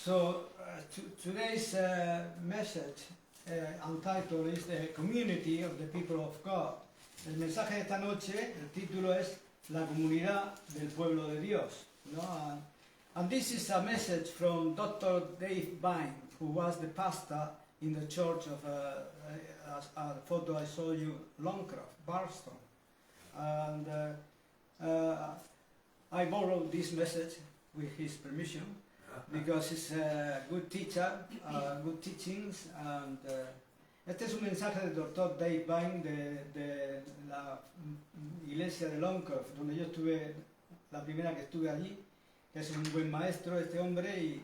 Today's message and title is the community of the people of God. El mensaje de esta noche, el título es la comunidad del pueblo de Dios. ¿No? And this is a message from Dr. Dave Vine, who was the pastor in the church of a photo I saw you, Longcroft, Barstow. And I borrowed this message with his permission, because he's a good teacher, good teachings, and este es un mensaje del Dr. Dave Vine de la iglesia de Longcroft, donde yo estuve, la primera que estuve allí, que es un buen maestro este hombre,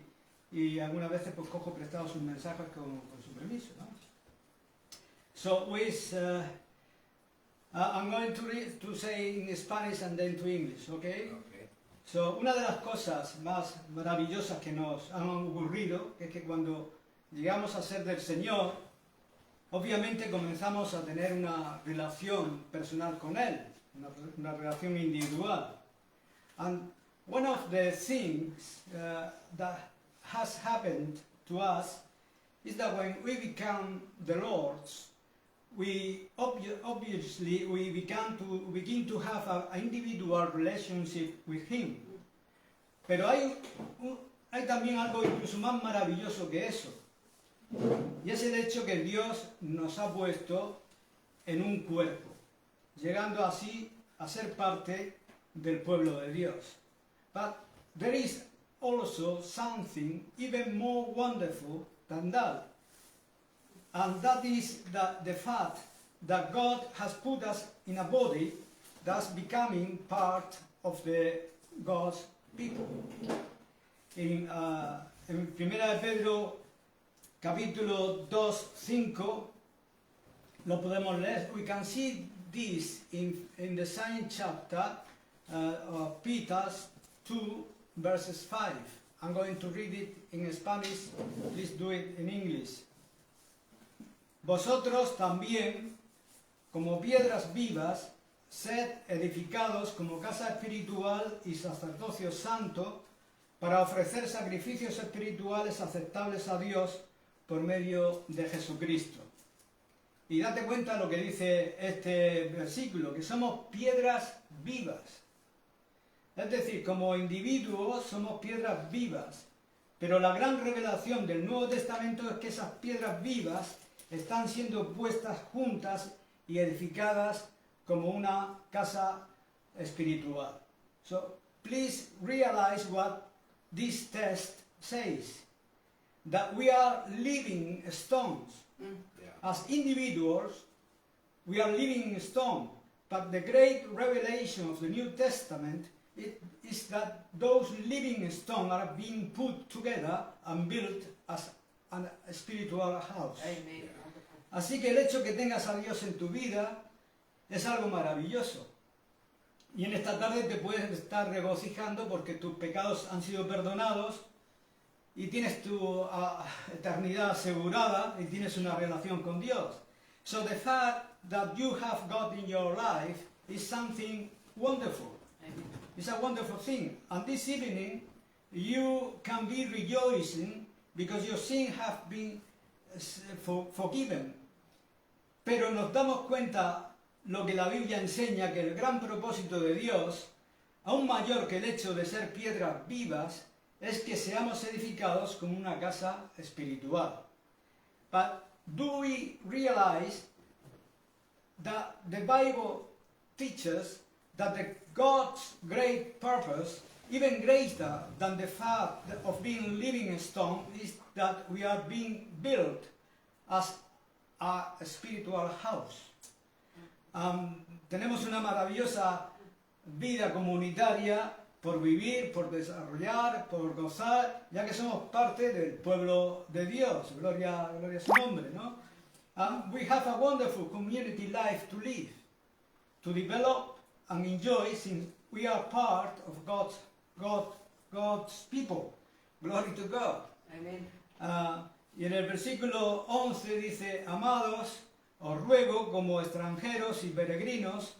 y algunas veces pues cojo prestado sus mensajes con su permiso, ¿no? So I'm going to say in Spanish and then to English, okay? So, una de las cosas más maravillosas que nos han ocurrido es que cuando llegamos a ser del Señor, obviamente comenzamos a tener una relación personal con Él, una relación individual. And one of the things that has happened to us is that when we become the Lord's, we obviously begin to have an individual relationship with Him. Pero hay también algo incluso más maravilloso que eso. Y es el hecho que Dios nos ha puesto en un cuerpo, llegando así a ser parte del pueblo de Dios. But there is also something even more wonderful than that. And that is the fact that God has put us in a body that's becoming part of the God's people. En 1 de Pedro capítulo 2:5 lo podemos leer. We can see this in the same chapter of Peter 2 verses 5. I'm going to read it in Spanish. Please do it in English. Vosotros también, como piedras vivas, sed edificados como casa espiritual y sacerdocio santo, para ofrecer sacrificios espirituales aceptables a Dios por medio de Jesucristo. Y date cuenta de lo que dice este versículo, que somos piedras vivas. Es decir, como individuos somos piedras vivas, pero la gran revelación del Nuevo Testamento es que esas piedras vivas están siendo puestas juntas y edificadas como una casa espiritual. So, please realize what this text says, that we are living stones. As individuals, we are living stones, but the great revelation of the New Testament is that those living stones are being put together and built as a spiritual house. Amen. Así que el hecho que tengas a Dios en tu vida es algo maravilloso. Y en esta tarde te puedes estar regocijando porque tus pecados han sido perdonados y tienes tu eternidad asegurada y tienes una relación con Dios. So the fact that you have God in your life is something wonderful. Amen. It's a wonderful thing. And this evening you can be rejoicing because your sins have been forgiven. Pero nos damos cuenta lo que la Biblia enseña, que el gran propósito de Dios, aún mayor que el hecho de ser piedras vivas, es que seamos edificados como una casa espiritual. But do we realize that the Bible teaches that God's great purpose, even greater than the fact of being living stone, is that we are being built as a spiritual house. Tenemos una maravillosa vida comunitaria por vivir, por desarrollar, por gozar, ya que somos parte del pueblo de Dios. Gloria a su nombre, ¿no? We have a wonderful community life to live, to develop and enjoy, since we are part of God's people. Glory to God. Amen. Y en el versículo 11 dice: Amados, os ruego como extranjeros y peregrinos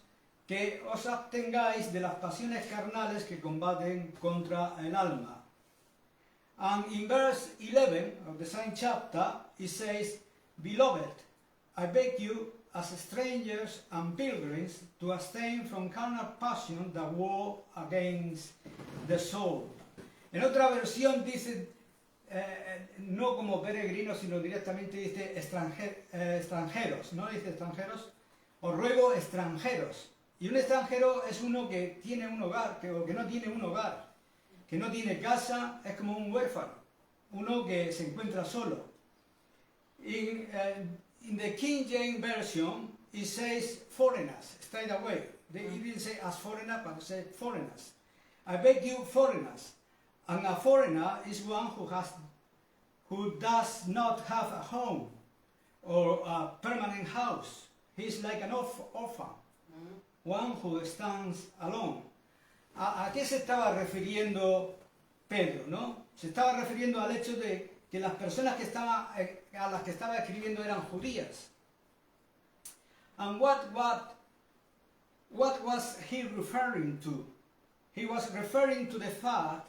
que os abstengáis de las pasiones carnales que combaten contra el alma. And in verse 11 of the same chapter, it says, "Beloved, I beg you, as strangers and pilgrims, to abstain from carnal passion that war against the soul." En otra versión dice, no como peregrinos, sino directamente dice extranjeros, ¿no? Dice extranjeros, os ruego extranjeros. Y un extranjero es uno que tiene un hogar, o que no tiene un hogar, que no tiene casa, es como un huérfano, uno que se encuentra solo. In the King James Version, it says foreigners, straight away. It didn't say as foreigner, but it said foreigners. I beg you, foreigners. And a foreigner is one who does not have a home or a permanent house. He's like an orphan, one who stands alone. ¿A qué se estaba refiriendo Pedro, no? Se estaba refiriendo al hecho de que las personas a las que estaba escribiendo eran judías. And what was he referring to? He was referring to the fact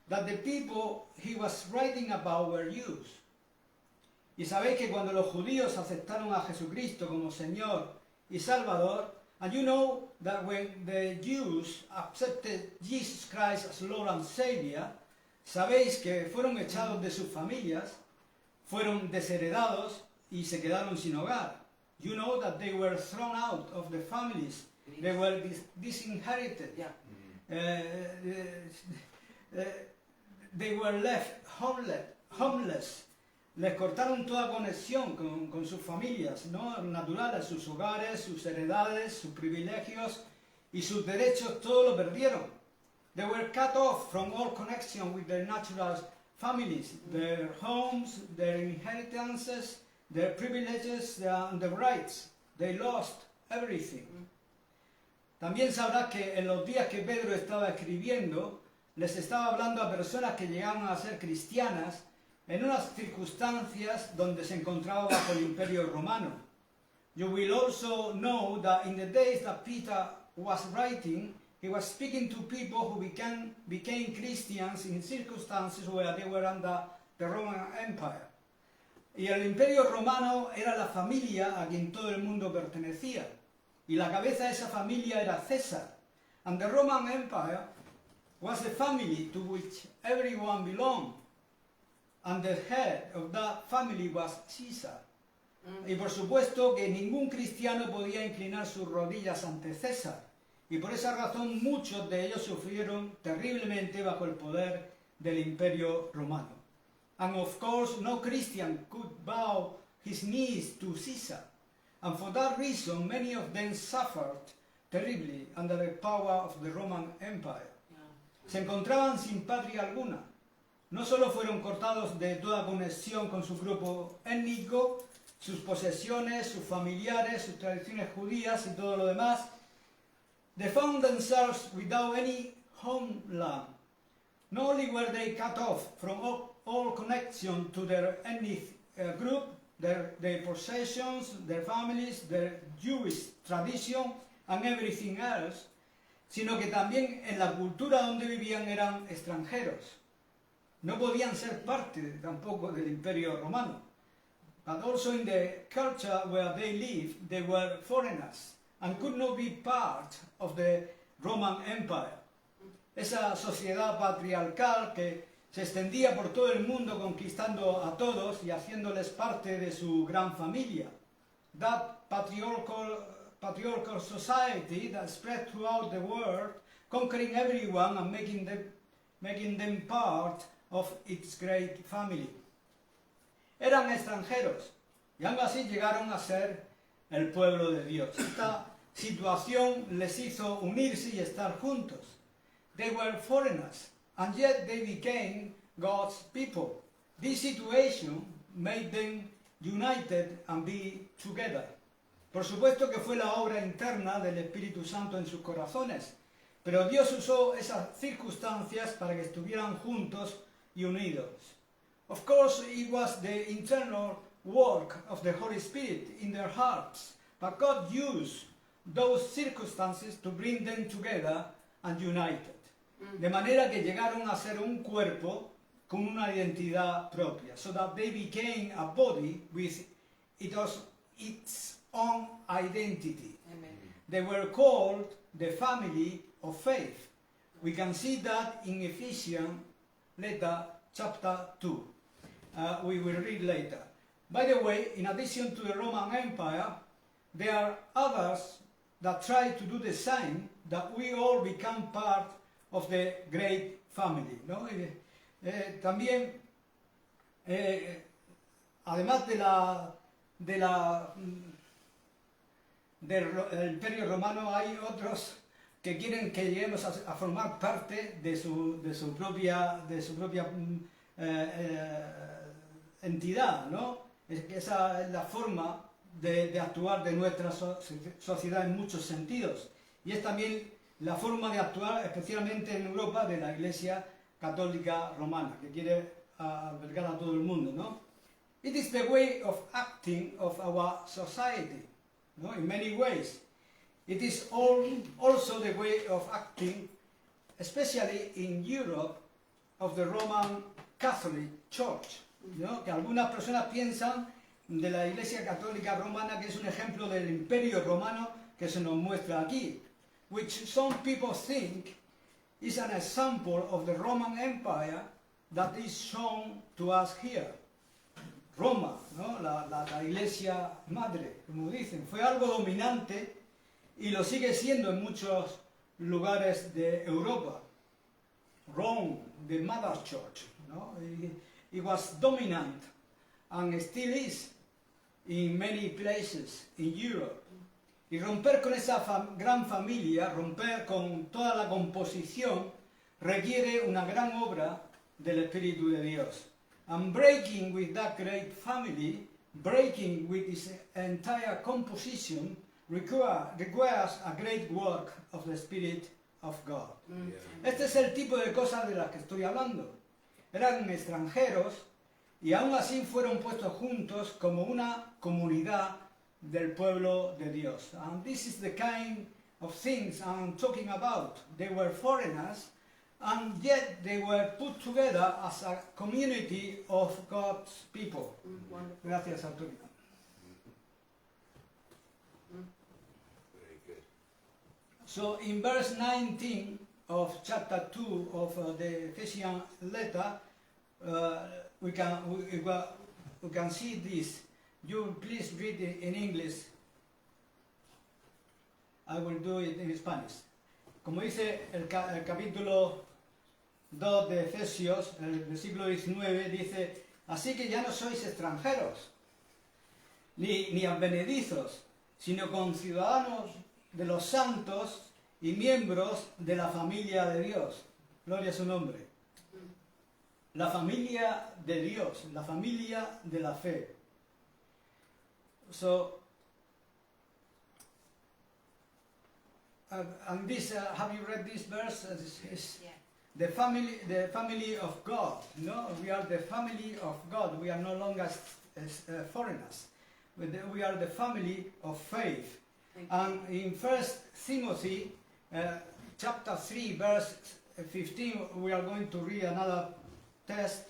that the people he was writing about were Jews. Y sabéis que cuando los judíos aceptaron a Jesucristo como Señor y Salvador, and you know that when the Jews accepted Jesus Christ as Lord and Savior, sabéis que fueron echados de sus familias, fueron desheredados y se quedaron sin hogar. You know that they were thrown out of the families, they were disinherited. They were left homeless. Les cortaron toda conexión con sus familias, ¿no? Naturales, sus hogares, sus heredades, sus privilegios y sus derechos, todo lo perdieron. They were cut off from all connection with their natural families, their homes, their inheritances, their privileges, and their rights. They lost everything. También sabrás que en los días que Pedro estaba escribiendo, les estaba hablando a personas que llegaban a ser cristianas en unas circunstancias donde se encontraba bajo el Imperio Romano. You will also know that in the days that Peter was writing, he was speaking to people who became Christians in circumstances where they were under the Roman Empire. Y el Imperio Romano era la familia a quien todo el mundo pertenecía. Y la cabeza de esa familia era César. And the Roman Empire was the family to which everyone belonged. And the head of that family was Caesar. Y por supuesto que ningún cristiano podía inclinar sus rodillas ante César. Y por esa razón muchos de ellos sufrieron terriblemente bajo el poder del Imperio Romano. And of course no Christian could bow his knees to Caesar. And for that reason many of them suffered terribly under the power of the Roman Empire. Se encontraban sin patria alguna. No solo fueron cortados de toda conexión con su grupo étnico, sus posesiones, sus familiares, sus tradiciones judías y todo lo demás. They found themselves without any homeland. Not only were they cut off from all connection to their ethnic group, their possessions, their families, their Jewish tradition and everything else, sino que también en la cultura donde vivían eran extranjeros. No podían ser parte tampoco del Imperio Romano. But also in the culture where they lived, they were foreigners and could not be part of the Roman Empire. Esa sociedad patriarcal que se extendía por todo el mundo conquistando a todos y haciéndoles parte de su gran familia. That patriarchal society that spread throughout the world, conquering everyone and making them part of its great family. Eran extranjeros y aún así llegaron a ser el pueblo de Dios. Esta situación les hizo unirse y estar juntos. They were foreigners and yet they became God's people. This situation made them united and be together. Por supuesto que fue la obra interna del Espíritu Santo en sus corazones, pero Dios usó esas circunstancias para que estuvieran juntos y unidos. Of course, it was the internal work of the Holy Spirit in their hearts, but God used those circumstances to bring them together and united. De manera que llegaron a ser un cuerpo con una identidad propia, so that they became a body with its own identity. Amen. They were called the family of faith. We can see that in Ephesians letter chapter 2. We will read later. By the way, in addition to the Roman Empire, there are others that try to do the same, that we all become part of the great family, ¿no? También, además del Imperio Romano, hay otros que quieren que lleguemos a formar parte de su propia entidad, ¿no? Esa es la forma de actuar de nuestra sociedad en muchos sentidos. Y es también la forma de actuar, especialmente en Europa, de la Iglesia Católica Romana, que quiere albergar a todo el mundo, ¿no? It is the way of acting of our society, ¿no? In many ways. It is also the way of acting, especially in Europe, of the Roman Catholic Church, ¿no? Que algunas personas piensan de la Iglesia Católica Romana que es un ejemplo del Imperio Romano que se nos muestra aquí, which some people think is an example of the Roman Empire that is shown to us here. Roma, ¿no? la Iglesia Madre, como dicen, fue algo dominante y lo sigue siendo en muchos lugares de Europa. Rome, the Mother Church, ¿no? It was dominant and still is in many places in Europe. Y romper con esa gran familia, romper con toda la composición, requiere una gran obra del Espíritu de Dios. And breaking with that great family, breaking with its entire composition, requires a great work of the Spirit of God. Este es el tipo de cosas de las que estoy hablando. Eran extranjeros y aún así fueron puestos juntos como una comunidad del pueblo de Dios. And this is the kind of things I'm talking about. They were foreigners, and yet they were put together as a community of God's people. Gracias, Antonio. Very good. So in verse 19 of chapter 2 of the Ephesians letter, we can see this. You please read it in English. I will do it in Spanish. Como dice el capítulo 2 de Efesios, el versículo 19, dice: así que ya no sois extranjeros, ni advenedizos, sino conciudadanos de los santos y miembros de la familia de Dios. Gloria a su nombre. La familia de Dios, la familia de la fe. So, and this, have you read this verse? Yeah. The family of God. No, we are the family of God. We are no longer foreigners. We are the family of faith. And in 1 Timothy chapter 3 verse 15, we are going to read another text.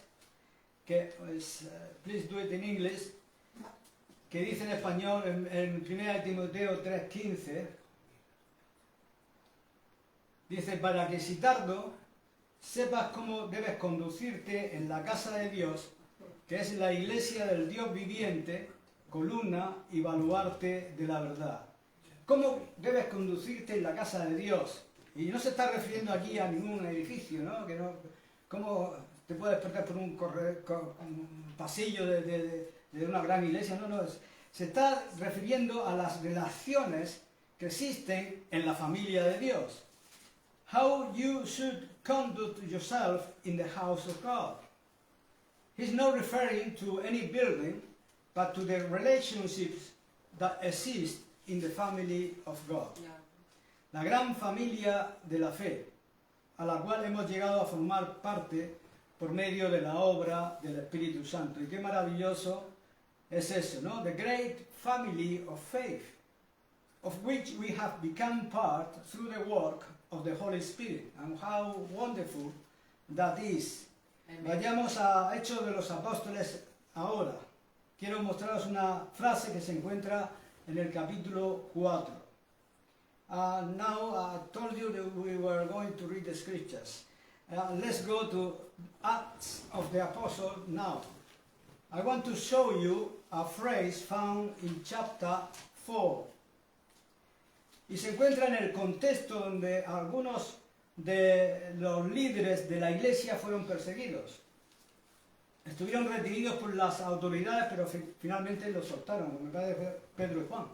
Que is, please do it in English. Que dice en español en 1 Timoteo 3:15. Dice: para que si tardo sepas cómo debes conducirte en la casa de Dios, que es la iglesia del Dios viviente, columna y baluarte de la verdad. ¿Cómo debes conducirte en la casa de Dios? Y no se está refiriendo aquí a ningún edificio, ¿no? ¿Cómo te puedes perder por un pasillo de una gran iglesia? No, se está refiriendo a las relaciones que existen en la familia de Dios. How you should conduct yourself in the house of God. He's not referring to any building, but to the relationships that exist in the family of God. Yeah. La gran familia de la fe, a la cual hemos llegado a formar parte por medio de la obra del Espíritu Santo. Y qué maravilloso es eso, ¿no? The great family of faith, of which we have become part through the work of the Holy Spirit. And how wonderful that is. Amen. Vayamos a Hechos de los Apóstoles ahora. Quiero mostraros una frase que se encuentra en el capítulo 4. Now I told you that we were going to read the scriptures. Let's go to Acts of the Apostle now. I want to show you a phrase found in chapter 4. Y se encuentra en el contexto donde algunos de los líderes de la iglesia fueron perseguidos. Estuvieron retenidos por las autoridades, pero finalmente los soltaron, me parece Pedro y Juan.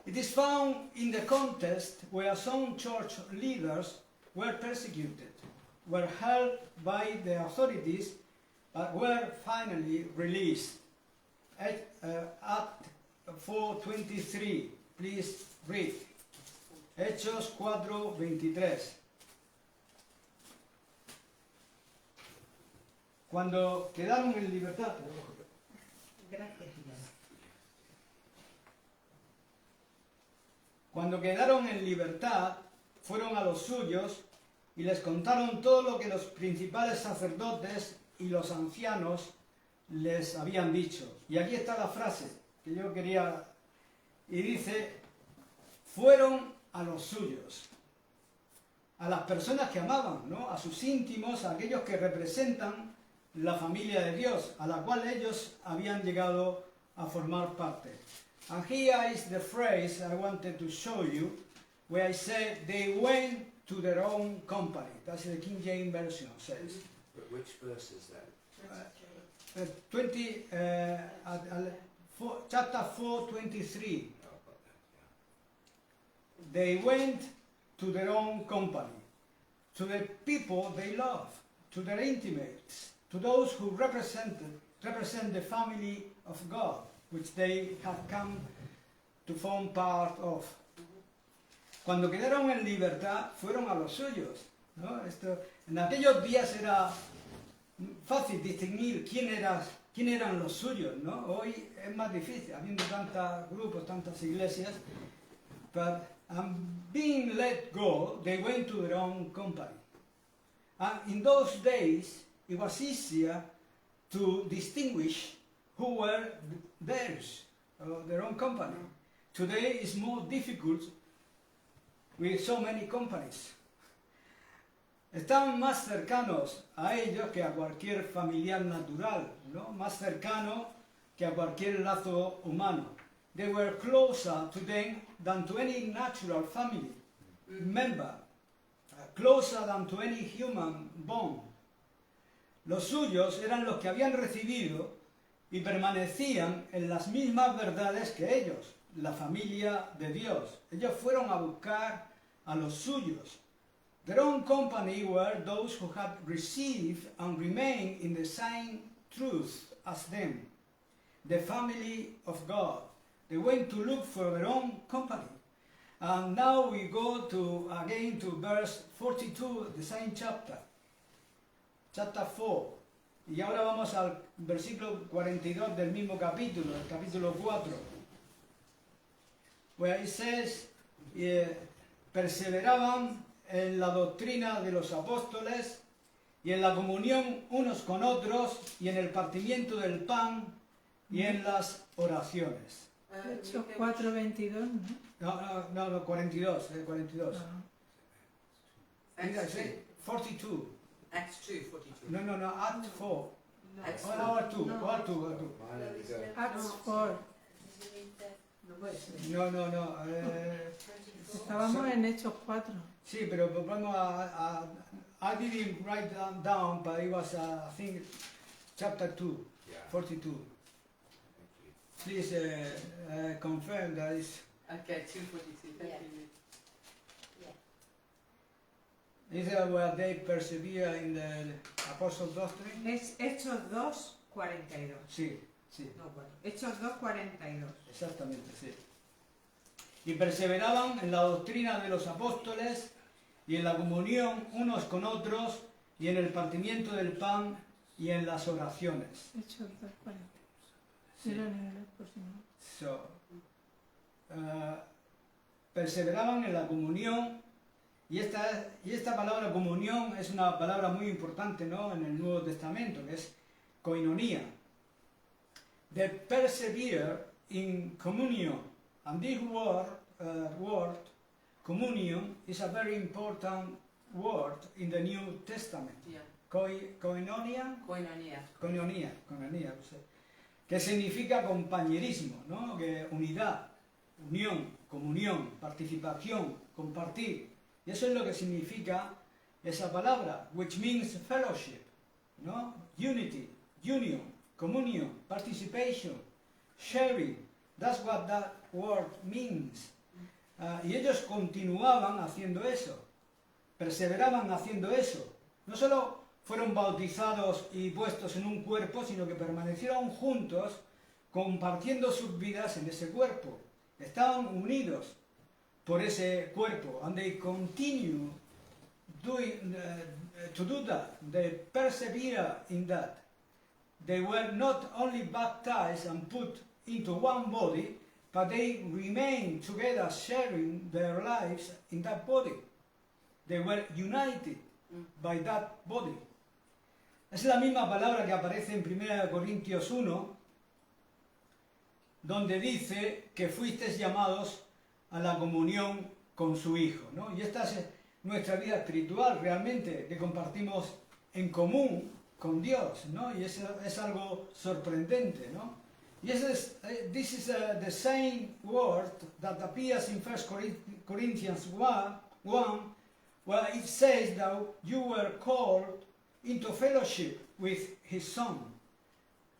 It is found in the context where some church leaders were persecuted, were held by the authorities, but were finally released. Act 4:23, please read. Hechos 4:23. Cuando quedaron en libertad, Gracias. cuando quedaron en libertad, fueron a los suyos y les contaron todo lo que los principales sacerdotes y los ancianos les habían dicho. Y aquí está la frase que yo quería, y dice, fueron a los suyos, a las personas que amaban, ¿no? A sus íntimos, a aquellos que representan la familia de Dios, a la cual ellos habían llegado a formar parte. And here is the phrase I wanted to show you, where I said they went to their own company. That's the King James Version says. But which verse is that? 4, chapter 4:23. Oh, I've got that, yeah. They went to their own company, to the people they love, to their intimates, to those who represent the family of God, which they have come to form part of. Cuando quedaron en libertad, fueron a los suyos, ¿no? En aquellos días era fácil distinguir quién eran los suyos, ¿no? Hoy es más difícil, habiendo tantos grupos, tantas iglesias. But being let go, they went to their own company. And in those days, it was easier to distinguish who were theirs, their own company. Today it's more difficult with so many companies. Estaban más cercanos a ellos que a cualquier familiar natural, ¿no? Más cercano que a cualquier lazo humano. They were closer to them than to any natural family member, closer than to any human bond. Los suyos eran los que habían recibido y permanecían en las mismas verdades que ellos, la familia de Dios. Ellos fueron a buscar a los suyos. Their own company were those who had received and remained in the same truth as them, the family of God. They went to look for their own company. And now we go again to verse 42, the same chapter. Chapter 4. Y ahora vamos al versículo 42 del mismo capítulo, el capítulo 4. Where it says, perseveraban en la doctrina de los apóstoles y en la comunión unos con otros y en el partimiento del pan y en las oraciones. Hechos 4:22, ¿no? No, 42, 42. Acts 2. 42. Acts 2:42. No, Act 4. Acts Oh, no, Act 2, No. Act 2. Mine only go. Acts 4. No puede ser. No. Estábamos en Hechos 4. Sí, pero vamos I didn't write them down, but it was, I think, chapter 2, Yeah. 42. Thank you. Please confirm that it's... Okay, 2:42. Thank you. Is that where they persevere in the apostle doctrine? Es Hechos 2:42. Sí. No, bueno. Hechos 2:42. Exactamente, sí. Y perseveraban en la doctrina de los apóstoles y en la comunión unos con otros y en el partimiento del pan y en las oraciones. Hechos 2:40. Sí. Era en el próximo. So, perseveraban en la comunión Y esta palabra comunión es una palabra muy importante, ¿no?, en el Nuevo Testamento, que es koinonia. They persevere in communion. And this word, communion, is a very important word in the New Testament. Yeah. Koinonia, Koinonia. que significa compañerismo, ¿no?, que unidad, unión, comunión, participación, compartir. Y eso es lo que significa esa palabra, which means fellowship, ¿no? Unity, union, communion, participation, sharing. That's what that word means. Y ellos continuaban haciendo eso, perseveraban haciendo eso. No solo fueron bautizados y puestos en un cuerpo, sino que permanecieron juntos, compartiendo sus vidas en ese cuerpo. Estaban unidos por ese cuerpo, and they continue to do that. They persevere in that. They were not only baptized and put into one body, but they remained together sharing their lives in that body. They were united by that body. Es la misma palabra que aparece en 1 Corintios 1, donde dice que fuisteis llamados a la comunión con su Hijo, ¿no? Y esta es nuestra vida espiritual realmente, que compartimos en común con Dios, ¿no? Y eso es algo sorprendente, ¿no? Y this is the same word that appears in 1 Corinthians 1, where it says that you were called into fellowship with His Son.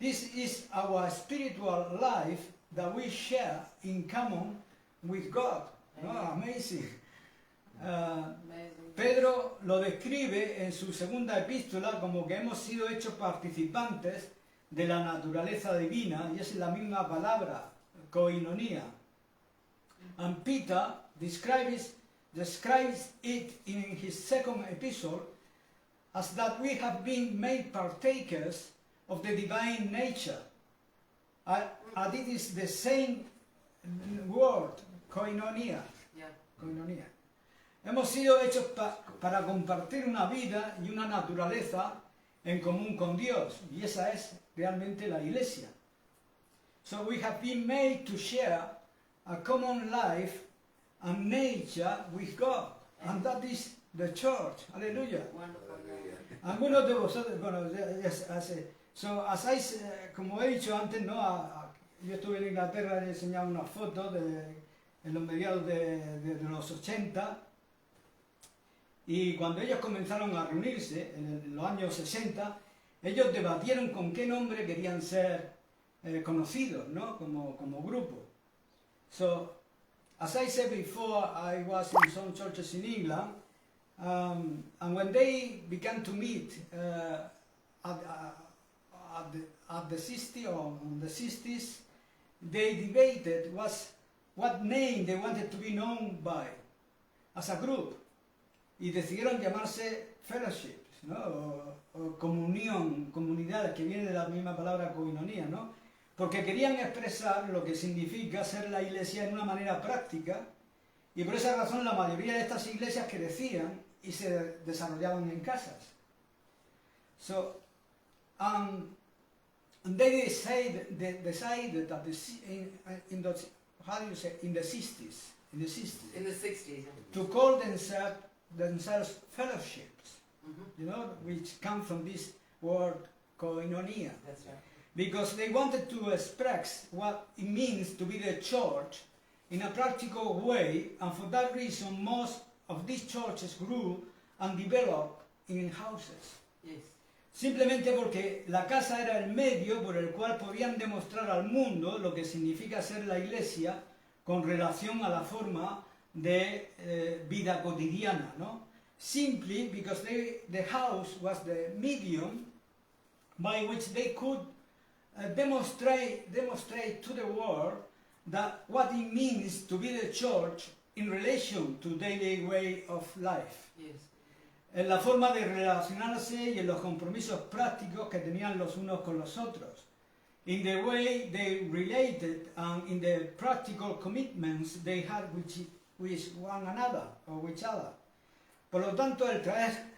This is our spiritual life that we share in common with God. ¿No? Amazing. Pedro lo describe en su segunda epístola como que hemos sido hechos participantes de la naturaleza divina, y es la misma palabra, koinonia. And Peter describes it in his second epistle as that we have been made partakers of the divine nature. And it is the same word, koinonia. Yeah. Koinonia. Hemos sido hechos para compartir una vida y una naturaleza en común con Dios, y esa es realmente la Iglesia. So we have been made to share a common life and nature with God, and that is the church. Hallelujah. Wonderful. Algunos de vosotros, bueno, como he dicho antes, ¿no? Yo estuve en Inglaterra y he enseñado unas fotos en los mediados de los 80, y cuando ellos comenzaron a reunirse en los años 60, ellos debatieron con qué nombre querían ser conocidos, ¿no? Como grupo. So, as I said before, I was in some churches in England, and when they began to meet at the 60s or on the 60s, they debated what name they wanted to be known by as a group, y decidieron llamarse fellowships, ¿no? o comunión, comunidades, que viene de la misma palabra koinonia, ¿no? Porque querían expresar lo que significa ser la iglesia en una manera práctica, y por esa razón la mayoría de estas iglesias crecían y se desarrollaban en casas. So, they decided that in the 60s, to call themselves fellowships, you know, which come from this word koinonia. That's right. Because they wanted to express what it means to be the church in a practical way, and for that reason most of these churches grew and developed in houses. Yes. Simplemente porque la casa era el medio por el cual podían demostrar al mundo lo que significa ser la iglesia con relación a la forma de vida cotidiana, ¿no? Simply because the house was the medium by which they could demonstrate to the world that what it means to be the church in relation to daily way of life. Yes. En la forma de relacionarse y en los compromisos prácticos que tenían los unos con los otros. In the way they related and in the practical commitments they had with one another or with each other. Por lo tanto, el traer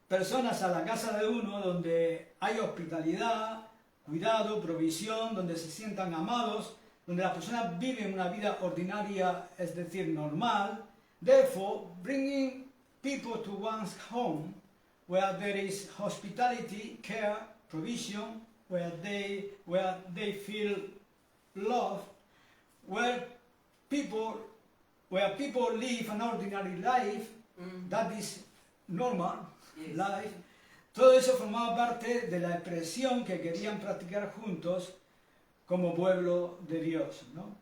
personas a la casa de uno donde hay hospitalidad, cuidado, provisión, donde se sientan amados, donde las personas viven una vida ordinaria, es decir, normal. Therefore, bringing people to one's home where there is hospitality, care, provision, where they feel loved, where people live an ordinary life, that is normal life. Todo eso formaba parte de la expresión que querían practicar juntos como pueblo de Dios, ¿no?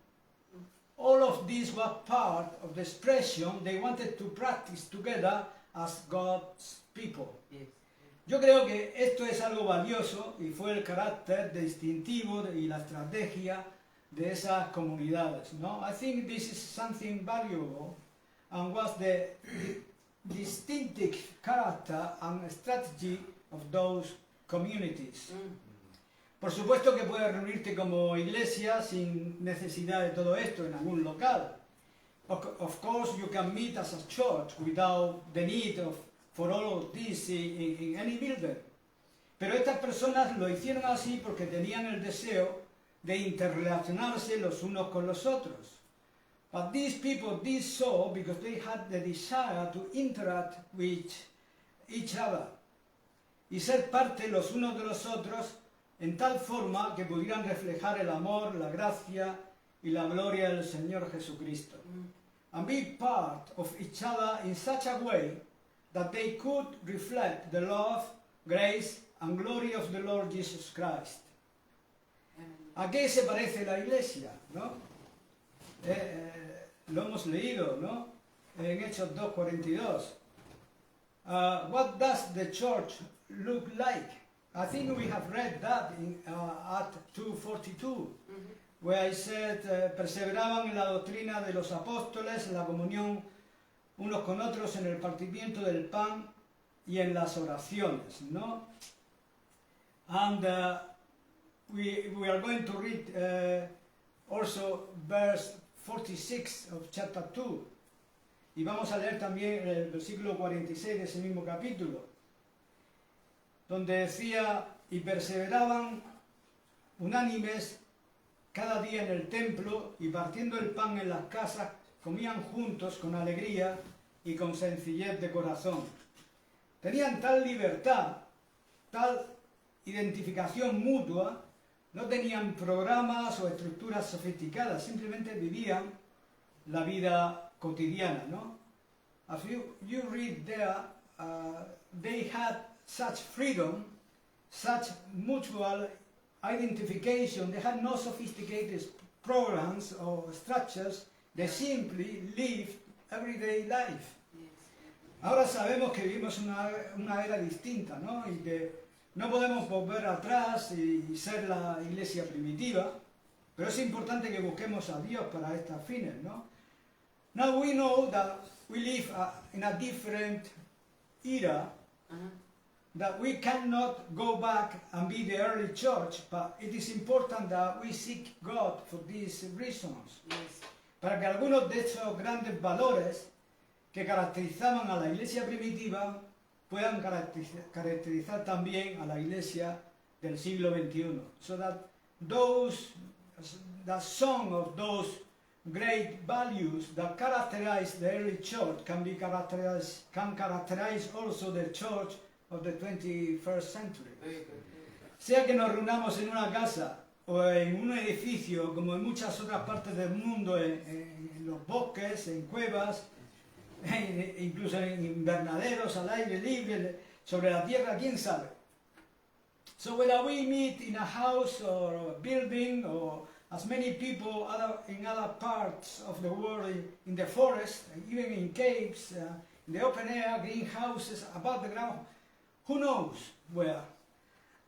All of this was part of the expression they wanted to practice together as God's people. Yes. Yo creo que esto es algo valioso y fue el carácter distintivo y la estrategia de esas comunidades, ¿no? I think this is something valuable and was the distinctive character and strategy of those communities. Por supuesto que puedes reunirte como iglesia sin necesidad de todo esto en algún local. Of course you can meet as a church without the need for all of this in any building. Pero estas personas lo hicieron así porque tenían el deseo de interrelacionarse los unos con los otros. But these people did so because they had the desire to interact with each other y ser parte los unos de los otros en tal forma que pudieran reflejar el amor, la gracia y la gloria del Señor Jesucristo. And be part of each other in such a way that they could reflect the love, grace and glory of the Lord Jesus Christ. ¿A qué se parece la iglesia? ¿No? Lo hemos leído, ¿no? En Hechos 2:42. What does the church look like? I think we have read that in Acts 2:42, where it said, perseveraban en la doctrina de los apóstoles, en la comunión unos con otros, en el partimiento del pan y en las oraciones, ¿no? And we are going to read also verse 46 of chapter 2. Y vamos a leer también el versículo 46 de ese mismo capítulo, donde decía, y perseveraban unánimes cada día en el templo, y partiendo el pan en las casas, comían juntos con alegría y con sencillez de corazón. Tenían tal libertad, tal identificación mutua, no tenían programas o estructuras sofisticadas, simplemente vivían la vida cotidiana, ¿no? As you read there, they had such freedom, such mutual identification, they had no sophisticated programs or structures, they simply lived everyday life. Ahora sabemos que vivimos una era distinta, ¿no? Y que no podemos volver atrás y ser la iglesia primitiva, pero es importante que busquemos a Dios para estos fines, ¿no? Now we know that we live in a different era, that we cannot go back and be the early church, but it is important that we seek God for these reasons. Yes. Para que algunos de esos grandes valores que caracterizaban a la iglesia primitiva puedan caracterizar también a la iglesia del siglo XXI. So that the song of those great values that characterize the early church can characterize also the church of the 21st century. Very good. Sea que nos reunamos en una casa o en un edificio, como en muchas otras partes del mundo, en los bosques, en cuevas, incluso en invernaderos, al aire libre, sobre la tierra, quién sabe. So whether we meet in a house or a building or as many people in other parts of the world, in the forest, even in caves, in the open air, greenhouses, above the ground, who knows where,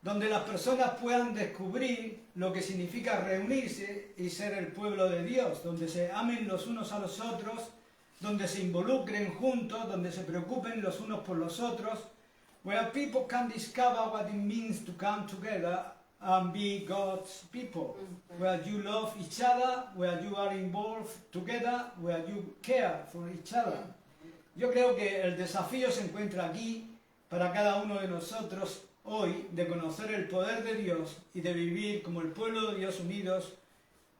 donde las personas puedan descubrir lo que significa reunirse y ser el pueblo de Dios, donde se amen los unos a los otros, donde se involucren juntos, donde se preocupen los unos por los otros, where people can discover what it means to come together and be God's people, where you love each other, where you are involved together, where you care for each other. Yo creo que el desafío se encuentra aquí para cada uno de nosotros hoy de conocer el poder de Dios y de vivir como el pueblo de Dios unidos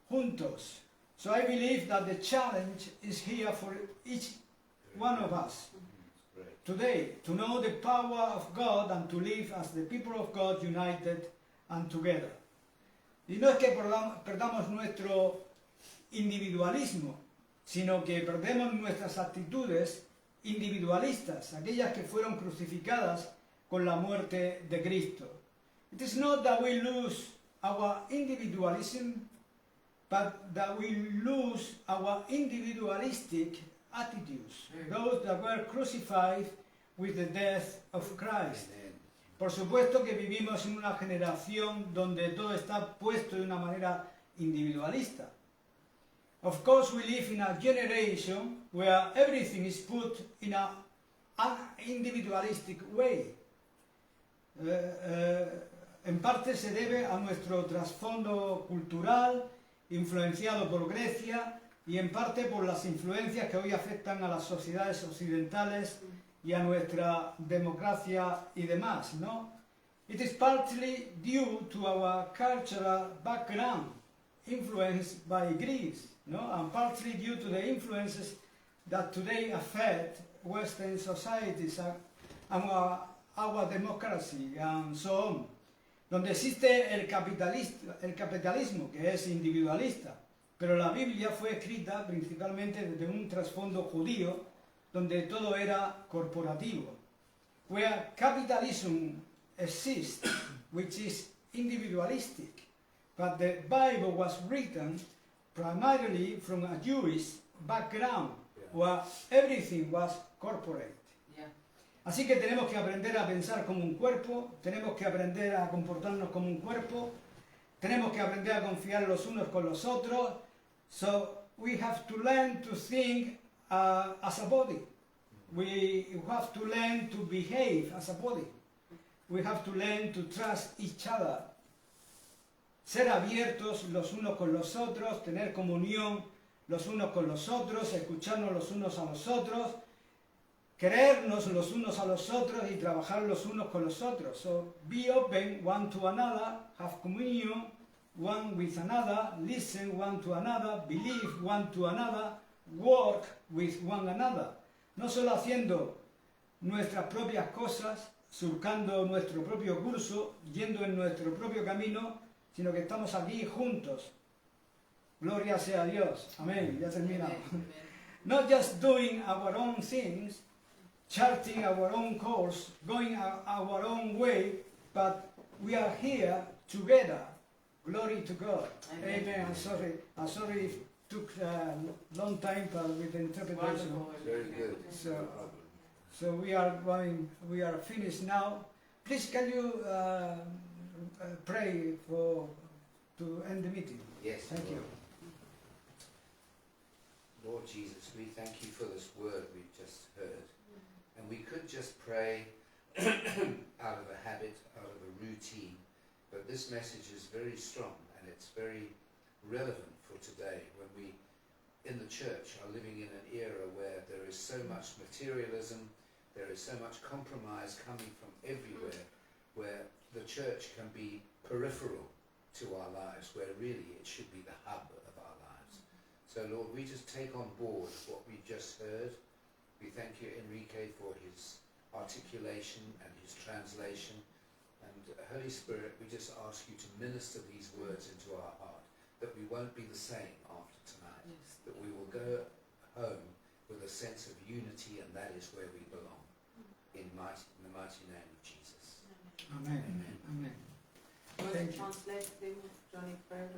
juntos. So I believe that the challenge is here for each one of us Great. today, to know the power of God and to live as the people of God united and together. Y no es que perdamos nuestro individualismo, sino que perdemos nuestras actitudes individualistas, aquellas que fueron crucificadas con la muerte de Cristo. It is not that we lose our individualism, but that we lose our individualistic attitudes, those that were crucified with the death of Christ. Amen. Por supuesto que vivimos en una generación donde todo está puesto de una manera individualista. Of course, we live in a generation where everything is put in an individualistic way. En parte se debe a nuestro trasfondo cultural, influenciado por Grecia, y en parte por las influencias que hoy afectan a las sociedades occidentales y a nuestra democracia y demás, ¿no? It is partly due to our cultural background, influenced by Greece, no? And partly due to the influences that today affect Western societies and our democracy and so on. Donde existe el capitalismo, que es individualista, pero la Biblia fue escrita principalmente desde un trasfondo judío, donde todo era corporativo. Where capitalism exists, which is individualistic, but the Bible was written primarily from a Jewish background, where everything was corporate. Yeah. Así que tenemos que aprender a pensar como un cuerpo, tenemos que aprender a comportarnos como un cuerpo, tenemos que aprender a confiar los unos con los otros. So we have to learn to think as a body. We have to learn to behave as a body. We have to learn to trust each other. Ser abiertos los unos con los otros, tener comunión los unos con los otros, escucharnos los unos a los otros, creernos los unos a los otros y trabajar los unos con los otros. So be open one to another, have communion one with another, listen one to another, believe one to another, work with one another. No solo haciendo nuestras propias cosas, surcando nuestro propio curso, yendo en nuestro propio camino, sino que estamos aquí juntos. Gloria sea a Dios. Amén. Ya terminamos. Not just doing our own things, charting our own course, going our own way, but we are here together. Glory to God. Amen. I'm sorry it took a long time with the interpretation. Very good. So we are finished now. Please can you pray to end the meeting? Yes. Thank you. Lord Jesus, we thank you for this word we've just heard. And we could just pray out of a habit, out of a routine, but this message is very strong and it's very relevant for today when we in the church are living in an era where there is so much materialism, there is so much compromise coming from everywhere, where the church can be peripheral to our lives, where really it should be the hub of our lives. So Lord, we just take on board what we just heard. We thank you, Enrique, for his articulation and his translation. And Holy Spirit, we just ask you to minister these words into our heart, that we won't be the same after tonight, that we will go home with a sense of unity, and that is where we belong, in the mighty name of Jesus. Amen. Amen. Was Thank it you. translated with Johnny Prayer?